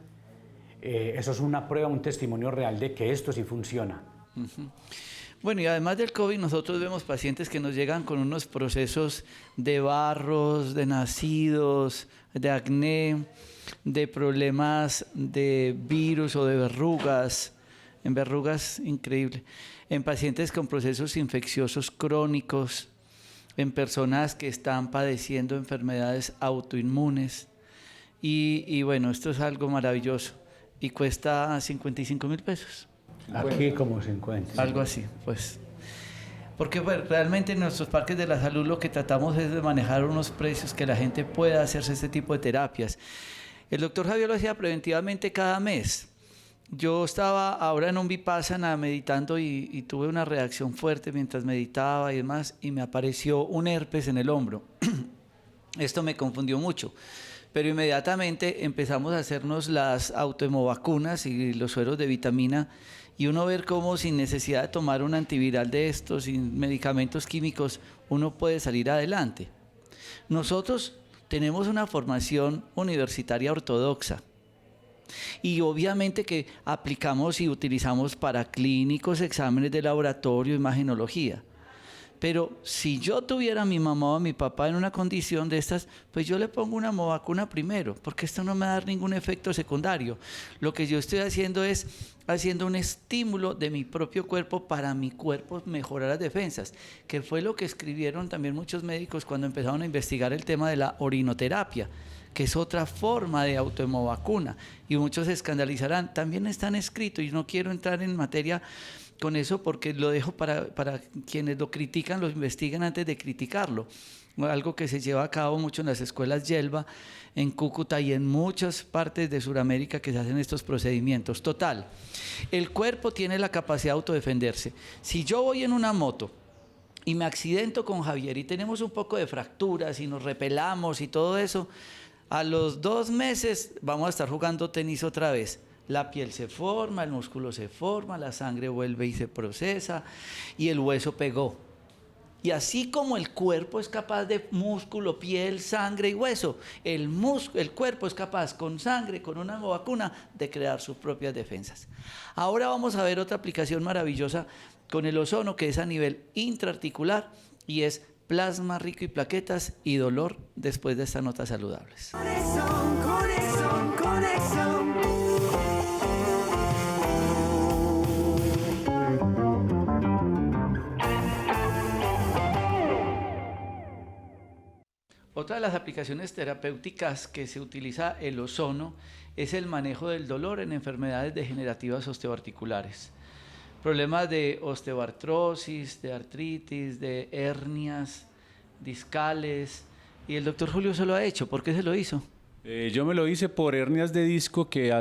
Eso es una prueba, un testimonio real de que esto sí funciona. Bueno, y además del COVID, nosotros vemos pacientes que nos llegan con unos procesos de barros, de nacidos, de acné, de problemas de virus o de verrugas, en verrugas increíble, en pacientes con procesos infecciosos crónicos, en personas que están padeciendo enfermedades autoinmunes. Y bueno, esto es algo maravilloso y cuesta 55.000 pesos. Aquí como 50. Algo así, pues. Porque pues, realmente en nuestros parques de la salud lo que tratamos es de manejar unos precios que la gente pueda hacerse este tipo de terapias. El doctor Javier lo hacía preventivamente cada mes. Yo estaba ahora en un Vipassana meditando y tuve una reacción fuerte mientras meditaba y demás, y me apareció un herpes en el hombro. Esto me confundió mucho, pero inmediatamente empezamos a hacernos las autohemovacunas y los sueros de vitamina, y uno ver cómo sin necesidad de tomar un antiviral de estos, sin medicamentos químicos, uno puede salir adelante. Nosotros tenemos una formación universitaria ortodoxa, y obviamente que aplicamos y utilizamos para clínicos, exámenes de laboratorio, imagenología. Pero si yo tuviera a mi mamá o a mi papá en una condición de estas, pues yo le pongo una vacuna primero, porque esto no me va a dar ningún efecto secundario. Lo que yo estoy haciendo es haciendo un estímulo de mi propio cuerpo para mi cuerpo mejorar las defensas, que fue lo que escribieron también muchos médicos cuando empezaron a investigar el tema de la orinoterapia, que es otra forma de autohemovacuna, y muchos se escandalizarán. También están escritos, y no quiero entrar en materia con eso porque lo dejo para quienes lo critican, lo investiguen antes de criticarlo. Algo que se lleva a cabo mucho en las escuelas Yelva, en Cúcuta y en muchas partes de Sudamérica que se hacen estos procedimientos. Total, el cuerpo tiene la capacidad de autodefenderse. Si yo voy en una moto y me accidento con Javier y tenemos un poco de fracturas y nos repelamos y todo eso, a los 2 meses vamos a estar jugando tenis otra vez. La piel se forma, el músculo se forma, la sangre vuelve y se procesa y el hueso pegó. Y así como el cuerpo es capaz de músculo, piel, sangre y hueso, el cuerpo es capaz con sangre, con una vacuna, de crear sus propias defensas. Ahora vamos a ver otra aplicación maravillosa con el ozono, que es a nivel intraarticular, y es plasma rico y plaquetas y dolor después de estas notas saludables. Conexión. Otra de las aplicaciones terapéuticas que se utiliza el ozono es el manejo del dolor en enfermedades degenerativas osteoarticulares. Problemas de osteoartrosis, de artritis, de hernias discales. Y el doctor Julio se lo ha hecho. ¿Por qué se lo hizo? Yo me lo hice por hernias de disco que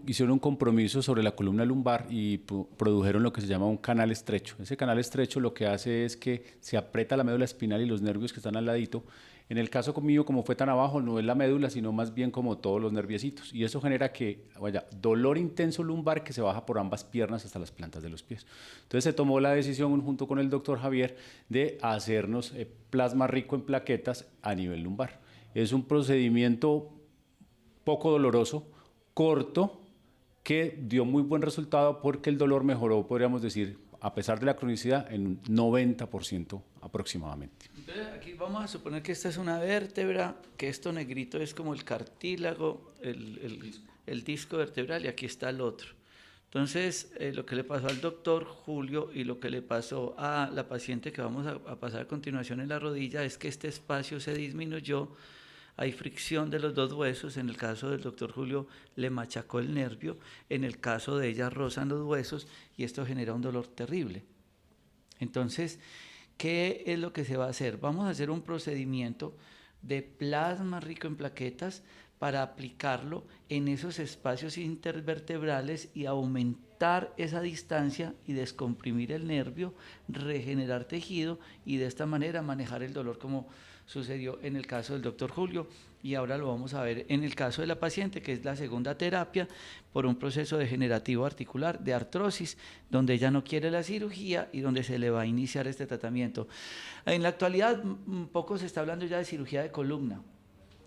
hicieron un compromiso sobre la columna lumbar y produjeron lo que se llama un canal estrecho. Ese canal estrecho lo que hace es que se aprieta la médula espinal y los nervios que están al ladito. En el caso conmigo, como fue tan abajo, no es la médula, sino más bien como todos los nerviecitos. Y eso genera que vaya dolor intenso lumbar que se baja por ambas piernas hasta las plantas de los pies. Entonces se tomó la decisión junto con el doctor Javier de hacernos plasma rico en plaquetas a nivel lumbar. Es un procedimiento poco doloroso, corto, que dio muy buen resultado porque el dolor mejoró, podríamos decir, a pesar de la cronicidad, en un 90% aproximadamente. Entonces, aquí vamos a suponer que esta es una vértebra, que esto negrito es como el cartílago, el disco vertebral, y aquí está el otro. Entonces, lo que le pasó al doctor Julio y lo que le pasó a la paciente que vamos a pasar a continuación en la rodilla es que este espacio se disminuyó, hay fricción de los dos huesos. En el caso del doctor Julio le machacó el nervio, en el caso de ella rozan los huesos y esto genera un dolor terrible. Entonces, ¿qué es lo que se va a hacer? Vamos a hacer un procedimiento de plasma rico en plaquetas para aplicarlo en esos espacios intervertebrales y aumentar esa distancia y descomprimir el nervio, regenerar tejido y de esta manera manejar el dolor como sucedió en el caso del doctor Julio y ahora lo vamos a ver en el caso de la paciente, que es la segunda terapia por un proceso degenerativo articular de artrosis, donde ella no quiere la cirugía y donde se le va a iniciar este tratamiento. En la actualidad poco se está hablando ya de cirugía de columna.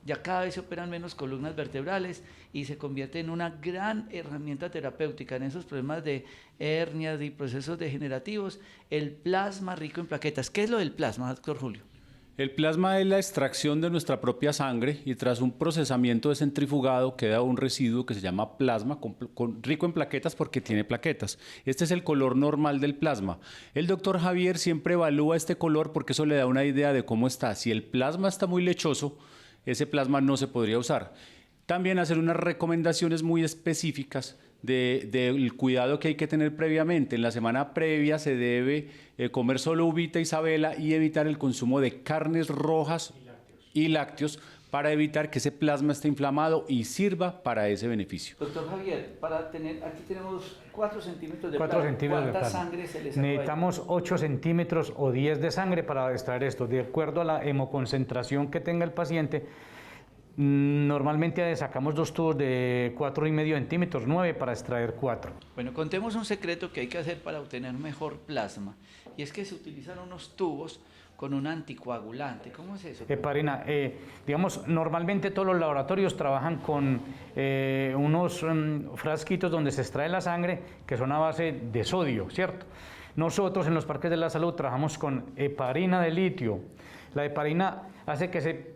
Ya cada vez se operan menos columnas vertebrales y se convierte en una gran herramienta terapéutica en esos problemas de hernias y procesos degenerativos. El plasma rico en plaquetas. ¿Qué es lo del plasma, doctor Julio? El plasma es la extracción de nuestra propia sangre y tras un procesamiento de centrifugado queda un residuo que se llama plasma, rico en plaquetas porque tiene plaquetas. Este es el color normal del plasma. El doctor Javier siempre evalúa este color porque eso le da una idea de cómo está. Si el plasma está muy lechoso, ese plasma no se podría usar. También hacer unas recomendaciones muy específicas del cuidado que hay que tener previamente. En la semana previa se debe comer solo uvita y sabela y evitar el consumo de carnes rojas y lácteos para evitar que ese plasma esté inflamado y sirva para ese beneficio. Doctor Javier, aquí tenemos 4 centímetros de 4 plasma. centímetros de ¿Cuánta plasma? sangre se le sacó? Necesitamos 8 centímetros o 10 de sangre para extraer esto. De acuerdo a la hemoconcentración que tenga el paciente, normalmente sacamos 2 tubos de 4,5 centímetros, 9 para extraer 4. Bueno, contemos un secreto que hay que hacer para obtener mejor plasma. Y es que se utilizan unos tubos con un anticoagulante. ¿Cómo es eso? Heparina, digamos, normalmente todos los laboratorios trabajan con unos frasquitos donde se extrae la sangre que son a base de sodio, ¿cierto? Nosotros en los parques de la salud trabajamos con heparina de litio. La heparina hace que se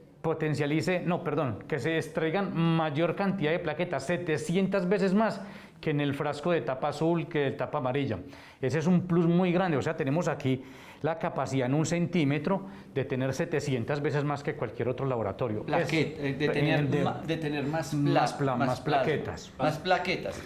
que se extraigan mayor cantidad de plaquetas, 700 veces más que en el frasco de tapa azul que de tapa amarilla. Ese es un plus muy grande, o sea, tenemos aquí la capacidad en 1 centímetro de tener 700 veces más que cualquier otro laboratorio. De tener más plaquetas. Más plaquetas.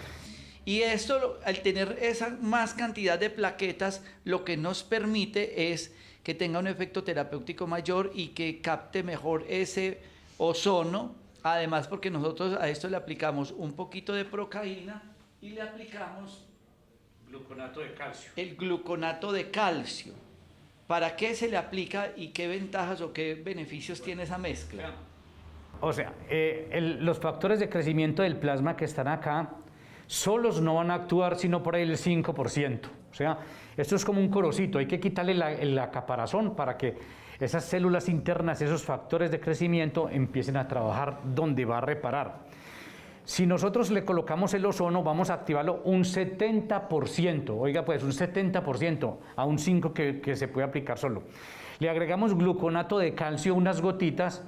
Y esto, al tener esa más cantidad de plaquetas, lo que nos permite es que tenga un efecto terapéutico mayor y que capte mejor ese ozono, además porque nosotros a esto le aplicamos un poquito de procaína y le aplicamos Gluconato de calcio. el gluconato de calcio. ¿Para qué se le aplica y qué ventajas o qué beneficios tiene esa mezcla? O sea, los factores de crecimiento del plasma que están acá solos no van a actuar sino por ahí el 5%. O sea, esto es como un corocito, hay que quitarle la caparazón para que esas células internas, esos factores de crecimiento empiecen a trabajar donde va a reparar. Si nosotros le colocamos el ozono, vamos a activarlo un 70%, oiga pues un 70% a un 5% que se puede aplicar solo. Le agregamos gluconato de calcio, unas gotitas,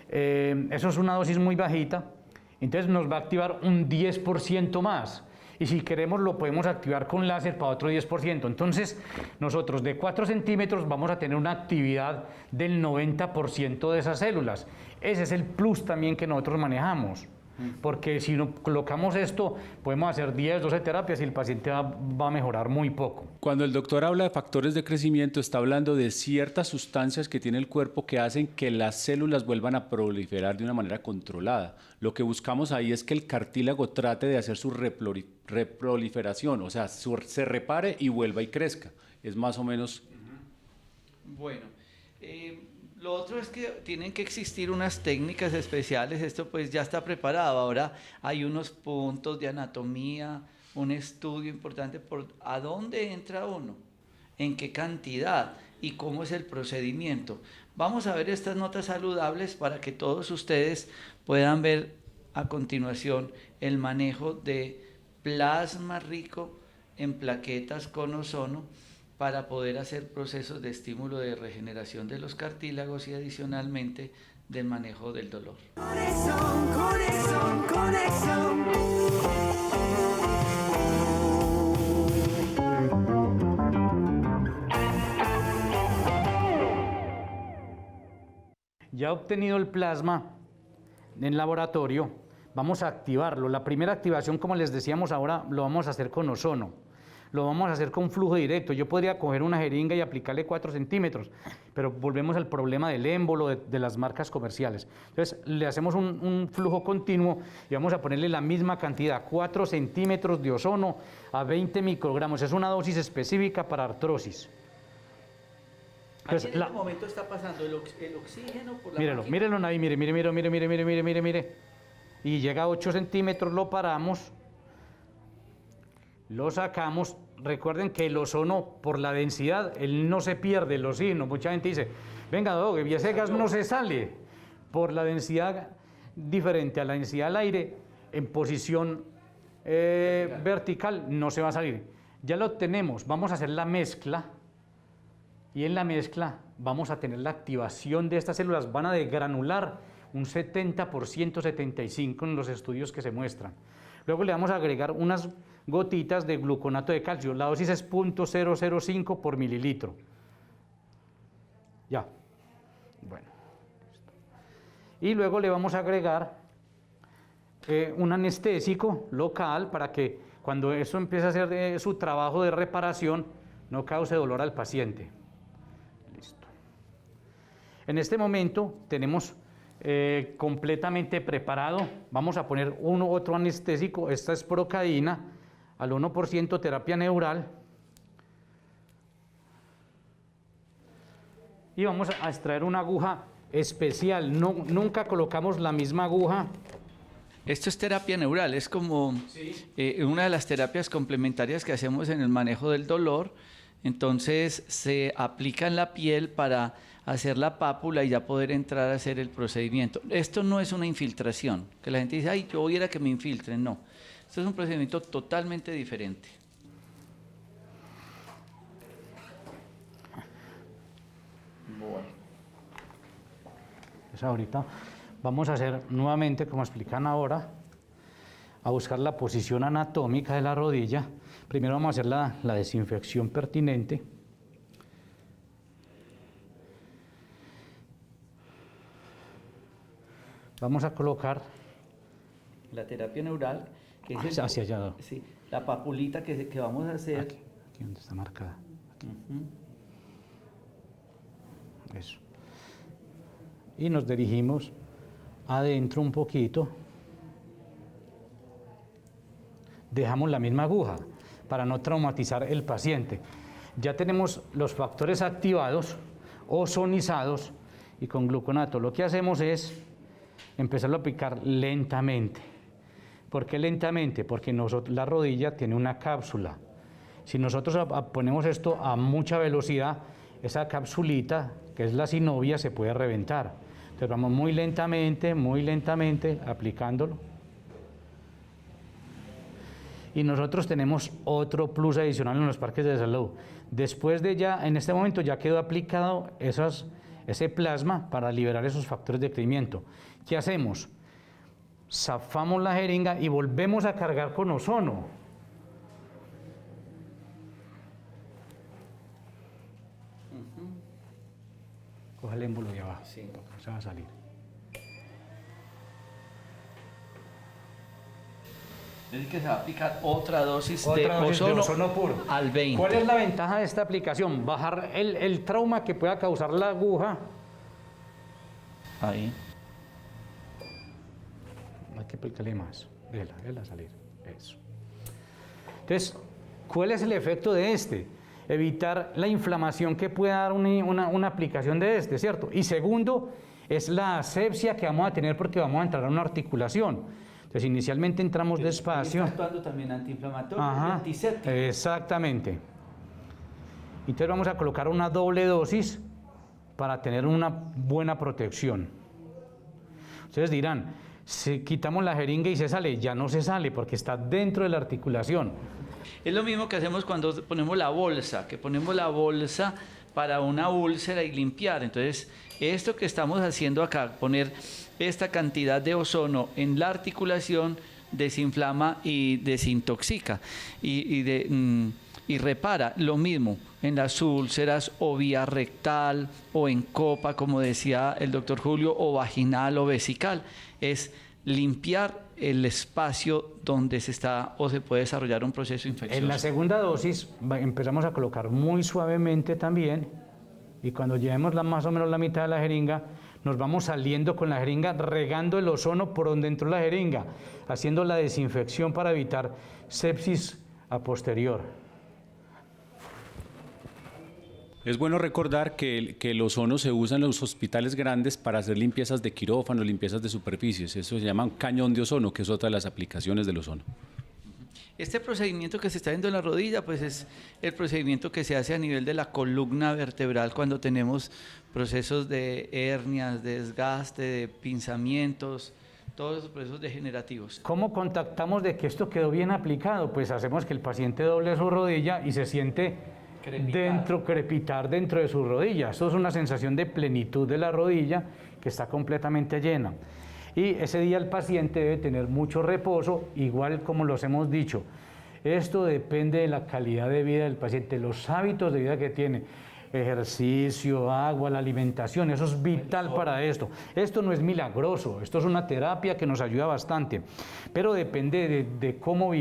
eso es una dosis muy bajita, entonces nos va a activar un 10% más. Y si queremos lo podemos activar con láser para otro 10%. Entonces nosotros de 4 centímetros vamos a tener una actividad del 90% de esas células. Ese es el plus también que nosotros manejamos. Porque si no colocamos esto, podemos hacer 10, 12 terapias y el paciente va a mejorar muy poco. Cuando el doctor habla de factores de crecimiento, está hablando de ciertas sustancias que tiene el cuerpo que hacen que las células vuelvan a proliferar de una manera controlada. Lo que buscamos ahí es que el cartílago trate de hacer su reproliferación, o sea, se repare y vuelva y crezca. Es más o menos... Bueno, lo otro es que tienen que existir unas técnicas especiales, esto pues ya está preparado, ahora hay unos puntos de anatomía, un estudio importante por a dónde entra uno, en qué cantidad y cómo es el procedimiento. Vamos a ver estas notas saludables para que todos ustedes puedan ver a continuación el manejo de plasma rico en plaquetas con ozono, para poder hacer procesos de estímulo de regeneración de los cartílagos y adicionalmente del manejo del dolor. Conexión, conexión, conexión. Ya obtenido el plasma en laboratorio, vamos a activarlo. La primera activación, como les decíamos ahora, lo vamos a hacer con ozono. Lo vamos a hacer con flujo directo. Yo podría coger una jeringa y aplicarle 4 centímetros, pero volvemos al problema del émbolo, de las marcas comerciales. Entonces, le hacemos un flujo continuo y vamos a ponerle la misma cantidad, 4 centímetros de ozono a 20 microgramos. Es una dosis específica para artrosis. Entonces, Aquí en este momento está pasando el oxígeno por la mírelo, máquina. mírelo ahí, mire. Y llega a 8 centímetros, lo paramos, lo sacamos. Recuerden que el ozono, por la densidad, él no se pierde, el oxígeno. Mucha gente dice, venga, Doc, y ese gas no se sale. Por la densidad diferente a la densidad del aire, en posición vertical, no se va a salir. Ya lo tenemos, vamos a hacer la mezcla. Y en la mezcla vamos a tener la activación de estas células, van a degranular un 70%, 75% en los estudios que se muestran. Luego le vamos a agregar unas gotitas de gluconato de calcio, la dosis es 0.005 por mililitro. Ya, bueno. Y luego le vamos a agregar un anestésico local para que cuando eso empiece a hacer su trabajo de reparación no cause dolor al paciente. Listo. En este momento tenemos completamente preparado, vamos a poner otro anestésico, esta es Procadina, al 1% terapia neural. Y vamos a extraer una aguja especial, nunca colocamos la misma aguja. Esto es terapia neural, es como una de las terapias complementarias que hacemos en el manejo del dolor. Entonces se aplica en la piel para hacer la pápula y ya poder entrar a hacer el procedimiento. Esto no es una infiltración, que la gente dice, ay, yo voy a ir a que me infiltren. No, esto es un procedimiento totalmente diferente. Bueno. Pues ahorita vamos a hacer nuevamente, como explican ahora, a buscar la posición anatómica de la rodilla. Primero vamos a hacer la desinfección pertinente. Vamos a colocar La terapia neural, que es hacia allá. sí, la papulita que vamos a hacer. Aquí donde está marcada. Aquí. Eso. Y nos dirigimos adentro un poquito. Dejamos la misma aguja para no traumatizar el paciente. Ya tenemos los factores activados, ozonizados y con gluconato. Lo que hacemos es empezarlo a aplicar lentamente. ¿Por qué lentamente? Porque la rodilla tiene una cápsula. Si nosotros ponemos esto a mucha velocidad, esa capsulita, que es la sinovia, se puede reventar. Entonces vamos muy lentamente aplicándolo. Y nosotros tenemos otro plus adicional en los parques de salud. Después de ya, en este momento ya quedó aplicado ese plasma para liberar esos factores de crecimiento. ¿Qué hacemos? Zafamos la jeringa y volvemos a cargar con ozono. Coge el émbolo de abajo, Sí. no se va a salir. Es que se va a aplicar otra dosis de Otra dosis de ozono ozono puro. al 20. ¿Cuál es la ventaja de esta aplicación? Bajar el trauma que pueda causar la aguja. Ahí. Hay que aplicarle más. Déjela salir. Eso. Entonces, ¿cuál es el efecto de este? Evitar la inflamación que pueda dar una aplicación de este, ¿cierto? Y segundo, es la asepsia que vamos a tener porque vamos a entrar a una articulación. Entonces, inicialmente entramos despacio. Está actuando también antiinflamatorio y Ajá, antiséptico. exactamente. Entonces vamos a colocar una doble dosis para tener una buena protección. Ustedes dirán, si quitamos la jeringa y se sale, ya no se sale porque está dentro de la articulación. Es lo mismo que hacemos cuando ponemos la bolsa, que ponemos la bolsa para una úlcera y limpiar. Entonces, esto que estamos haciendo acá, poner esta cantidad de ozono en la articulación, desinflama y desintoxica y repara. Lo mismo en las úlceras o vía rectal o en copa, como decía el doctor Julio, o vaginal o vesical. Es limpiar el espacio donde se está o se puede desarrollar un proceso infeccioso. En la segunda dosis empezamos a colocar muy suavemente también y cuando llevemos más o menos la mitad de la jeringa, nos vamos saliendo con la jeringa, regando el ozono por donde entró la jeringa, haciendo la desinfección para evitar sepsis a posterior. Es bueno recordar que el ozono se usa en los hospitales grandes para hacer limpiezas de quirófano, limpiezas de superficies. Eso se llama un cañón de ozono, que es otra de las aplicaciones del ozono. Este procedimiento que se está viendo en la rodilla, pues es el procedimiento que se hace a nivel de la columna vertebral cuando tenemos procesos de hernias, de desgaste, de pinzamientos, todos esos procesos degenerativos. ¿Cómo contactamos de que esto quedó bien aplicado? Pues hacemos que el paciente doble su rodilla y se siente crepitar dentro de su rodilla. Esto es una sensación de plenitud de la rodilla que está completamente llena. Y ese día el paciente debe tener mucho reposo, igual como los hemos dicho. Esto depende de la calidad de vida del paciente, los hábitos de vida que tiene. Ejercicio, agua, la alimentación, eso es vital para esto. Esto no es milagroso, esto es una terapia que nos ayuda bastante, pero depende de cómo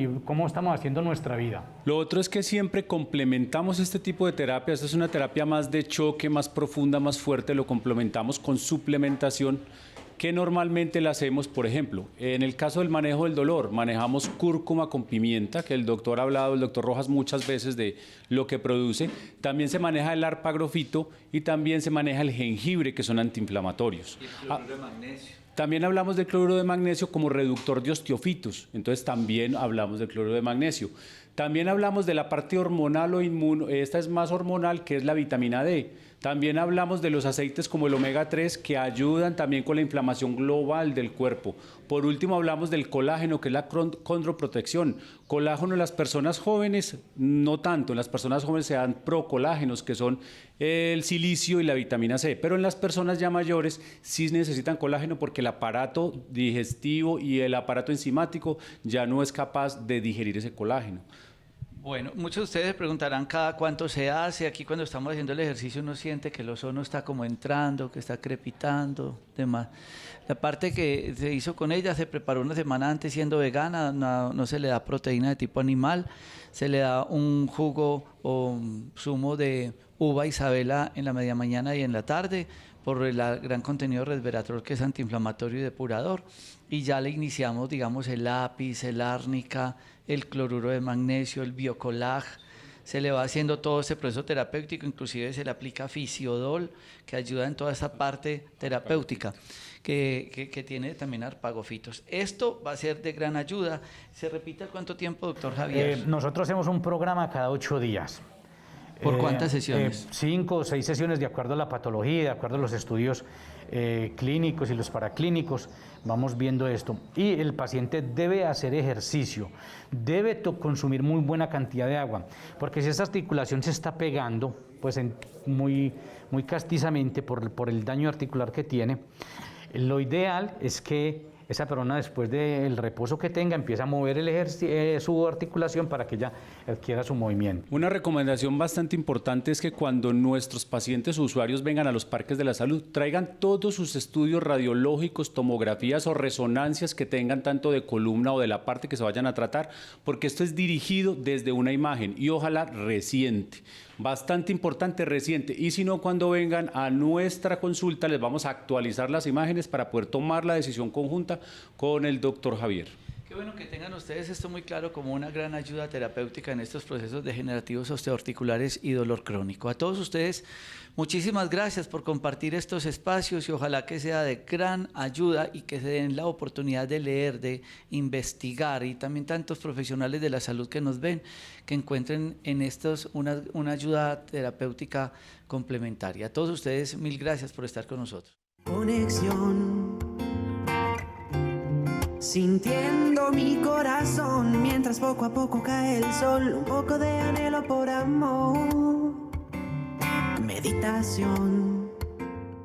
estamos haciendo nuestra vida. Lo otro es que siempre complementamos este tipo de terapia. Esta es una terapia más de choque, más profunda, más fuerte, lo complementamos con suplementación que normalmente la hacemos, por ejemplo, en el caso del manejo del dolor, manejamos cúrcuma con pimienta, que el doctor ha hablado, el doctor Rojas, muchas veces de lo que produce. También se maneja el arpagrofito y también se maneja el jengibre, que son antiinflamatorios. Y el cloruro de magnesio. También hablamos del cloruro de magnesio como reductor de osteofitos, entonces también hablamos del cloruro de magnesio. También hablamos de la parte hormonal o inmuno, esta es más hormonal, que es la vitamina D. También hablamos de los aceites como el omega 3 que ayudan también con la inflamación global del cuerpo. Por último hablamos del colágeno, que es la condroprotección. Colágeno en las personas jóvenes, no tanto, en las personas jóvenes se dan procolágenos, que son el silicio y la vitamina C, pero en las personas ya mayores sí necesitan colágeno porque el aparato digestivo y el aparato enzimático ya no es capaz de digerir ese colágeno. Bueno, muchos de ustedes preguntarán cada cuánto se hace. Aquí cuando estamos haciendo el ejercicio uno siente que el ozono está como entrando, que está crepitando, demás. La parte que se hizo con ella se preparó una semana antes siendo vegana, no se le da proteína de tipo animal, se le da un jugo o zumo de uva Isabela en la media mañana y en la tarde por el gran contenido de resveratrol que es antiinflamatorio y depurador. Y ya le iniciamos, digamos, el lápiz, el árnica, el cloruro de magnesio, el biocolag. Se le va haciendo todo este proceso terapéutico, inclusive se le aplica fisiodol, que ayuda en toda esa parte terapéutica, que tiene también arpagofitos. Esto va a ser de gran ayuda. ¿Se repite cuánto tiempo, doctor Javier? Nosotros hacemos un programa cada 8 días. ¿Por cuántas sesiones? 5 o 6 sesiones de acuerdo a la patología, de acuerdo a los estudios clínicos y los paraclínicos. Vamos viendo esto. Y el paciente debe hacer ejercicio, debe consumir muy buena cantidad de agua, porque si esa articulación se está pegando, pues muy castizamente por el daño articular que tiene, lo ideal es que esa persona, después del reposo que tenga, empieza a mover su articulación para que ya adquiera su movimiento. Una recomendación bastante importante es que cuando nuestros pacientes o usuarios vengan a los parques de la salud, traigan todos sus estudios radiológicos, tomografías o resonancias que tengan tanto de columna o de la parte que se vayan a tratar, porque esto es dirigido desde una imagen y ojalá reciente. Bastante importante, reciente, y si no, cuando vengan a nuestra consulta les vamos a actualizar las imágenes para poder tomar la decisión conjunta con el doctor Javier. Qué bueno que tengan ustedes esto muy claro como una gran ayuda terapéutica en estos procesos degenerativos osteoarticulares y dolor crónico. A todos ustedes, muchísimas gracias por compartir estos espacios y ojalá que sea de gran ayuda y que se den la oportunidad de leer, de investigar y también tantos profesionales de la salud que nos ven, que encuentren en estos una ayuda terapéutica complementaria. A todos ustedes, mil gracias por estar con nosotros. Conexión, sintiendo mi corazón mientras poco a poco cae el sol, un poco de anhelo por amor, meditación.